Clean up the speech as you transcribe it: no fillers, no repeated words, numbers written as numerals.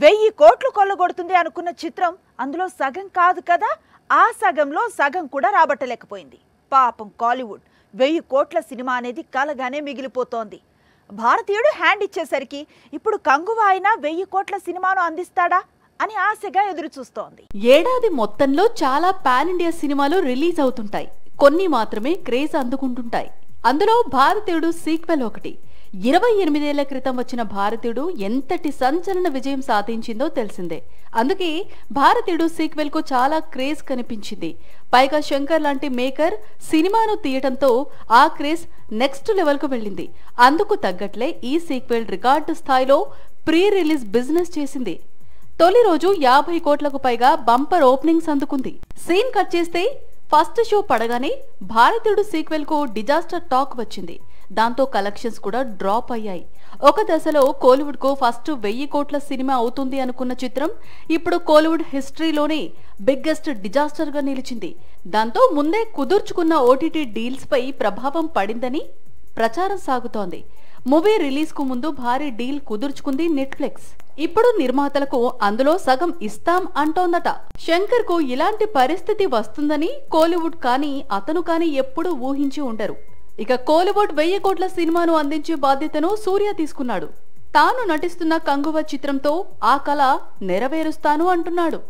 1000 కోట్లు కొల్లగొడుతుంది అనుకున్న చిత్రం అందులో సగం కాదు కదా. ఆ సగంలో సగం కూడా రాబట్టలేకపోయింది. పాపం కాలీవుడ్ 1000 కోట్ల సినిమా అనేది కలగానే మిగిలిపోతోంది. భారతీయుడు హ్యాండ్ ఇచ్చేసరికి ఇప్పుడు కంగువ అయినా 1000 కోట్ల సినిమాను అందిస్తాడా అని ఆశగా ఎదురు చూస్తోంది. ఏడాది మొత్తంలో చాలా పాన్ ఇండియా సినిమాలు రిలీజ్ అవుతుంటాయి. కొన్ని మాత్రమే క్రేజ్ అందుకుంటుంటాయి. అందులో భారతీయుడు సీక్వెల్ ఒకటి. 28 ఏళ్ల క్రితం వచ్చిన భారతీయుడు ఎంతటి సంచలన విజయం సాధించిందో తెలిసిందే. అందుకే భారతీయుడు సీక్వెల్ కు చాలా క్రేజ్ కనిపించింది. పైగా శంకర్ లాంటి మేకర్ సినిమాను తీయటంతో ఆ క్రేజ్ నెక్స్ట్ లెవెల్ కు వెళ్ళింది. అందుకు తగ్గట్లే ఈ సీక్వెల్ రికార్డు స్థాయిలో ప్రీ రిలీజ్ బిజినెస్ చేసింది. తొలి రోజు 50 కోట్లకు పైగా బంపర్ ఓపెనింగ్స్ అందుకుంది. సీన్ కట్ చేస్తే ఫస్ట్ షో పడగానే భారతీయుడు సీక్వెల్ కు డిజాస్టర్ టాక్ వచ్చింది. దాంతో కలెక్షన్స్ కూడా డ్రాప్ అయ్యాయి. ఒక దశలో కోలీవుడ్ కు ఫస్ట్ 1000 కోట్ల సినిమా అవుతుంది అనుకున్న చిత్రం ఇప్పుడు కోలీవుడ్ హిస్టరీలోనే బిగ్గెస్ట్ డిజాస్టర్ గా నిలిచింది. దాంతో ముందే కుదుర్చుకున్న ఓటీటీ డీల్స్ పై ప్రభావం పడిందని ప్రచారం సాగుతోంది. మూవీ రిలీజ్ కు ముందు భారీ డీల్ కుదుర్చుకుంది నెట్ఫ్లిక్స్. ఇప్పుడు నిర్మాతలకు అందులో సగం ఇస్తాం అంటోందట. శంకర్ కు ఇలాంటి పరిస్థితి వస్తుందని కోలీవుడ్ కానీ అతను కానీ ఎప్పుడూ ఊహించి ఉండరు. ఇక కోలీవుడ్ 1000 కోట్ల సినిమాను అందించే బాధ్యతను సూర్య తీసుకున్నాడు. తాను నటిస్తున్న కంగువ చిత్రంతో ఆ కళ నెరవేరుస్తాను అంటున్నాడు.